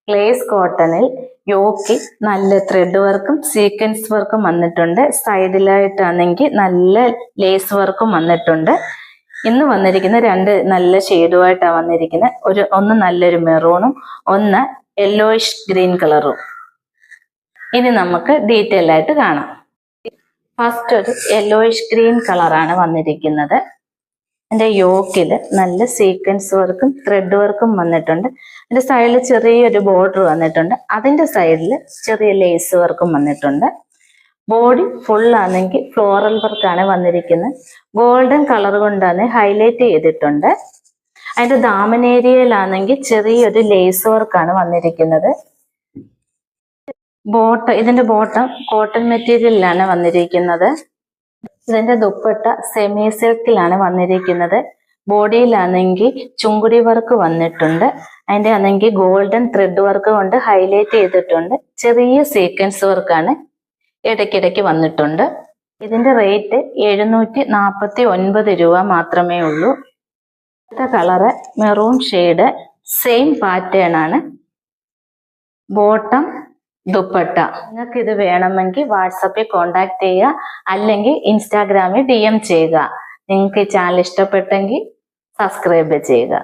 Glaze കോട്ടണിൽ യോക്കിൽ നല്ല thread വർക്കും സീക്വൻസ് വർക്കും വന്നിട്ടുണ്ട്. സൈഡിലായിട്ടാണെങ്കിൽ നല്ല ലേസ് വർക്കും വന്നിട്ടുണ്ട്. ഇന്ന് വന്നിരിക്കുന്ന രണ്ട് നല്ല ഷെയ്ഡുമായിട്ടാണ് വന്നിരിക്കുന്നത്. ഒന്ന് നല്ലൊരു മെറൂണും ഒന്ന് യെല്ലോയിഷ് ഗ്രീൻ കളറും. ഇനി നമുക്ക് ഡീറ്റെയിൽ ആയിട്ട് കാണാം. ഫസ്റ്റ് ഒരു യെല്ലോയിഷ് ഗ്രീൻ കളറാണ് വന്നിരിക്കുന്നത്. എൻ്റെ യോക്കിൽ നല്ല സീക്വൻസ് വർക്കും ത്രെഡ് വർക്കും വന്നിട്ടുണ്ട്. അതിൻ്റെ സൈഡിൽ ചെറിയൊരു ബോർഡർ വന്നിട്ടുണ്ട്. അതിൻ്റെ സൈഡിൽ ചെറിയ ലേസ് വർക്കും വന്നിട്ടുണ്ട്. ബോഡി ഫുൾ ആണെങ്കിൽ ഫ്ലോറൽ വർക്കാണ് വന്നിരിക്കുന്നത്. ഗോൾഡൻ കളർ കൊണ്ടാണ് ഹൈലൈറ്റ് ചെയ്തിട്ടുണ്ട്. അതിൻ്റെ ദാമനേരിയയിലാണെങ്കിൽ ചെറിയൊരു ലേസ് വർക്കാണ് വന്നിരിക്കുന്നത്. ഇതിന്റെ ബോട്ടം കോട്ടൺ മെറ്റീരിയലിലാണ് വന്നിരിക്കുന്നത്. ഇതിന്റെ ദുപ്പട്ട സെമി സിൽക്കിലാണ് വന്നിരിക്കുന്നത്. ബോഡിയിലാണെങ്കിൽ ചുങ്കുടി വർക്ക് വന്നിട്ടുണ്ട്. അതിന്റെ ആണെങ്കിൽ ഗോൾഡൻ ത്രെഡ് വർക്ക് കൊണ്ട് ഹൈലൈറ്റ് ചെയ്തിട്ടുണ്ട്. ചെറിയ സീക്വൻസ് വർക്കാണ് ഇടയ്ക്കിടയ്ക്ക് വന്നിട്ടുണ്ട്. ഇതിന്റെ റേറ്റ് 749 രൂപ മാത്രമേ ഉള്ളൂ. അടുത്ത colour maroon shade, same pattern ആണ്. ബോട്ടം ദുപ്പട്ട. നിങ്ങൾക്ക് ഇത് വേണമെങ്കിൽ വാട്സപ്പിൽ കോണ്ടാക്ട് ചെയ്യുക, അല്ലെങ്കിൽ ഇൻസ്റ്റാഗ്രാമിൽ DM ചെയ്യുക. നിങ്ങൾക്ക് ഈ ചാനൽ ഇഷ്ടപ്പെട്ടെങ്കിൽ സബ്സ്ക്രൈബ് ചെയ്യുക.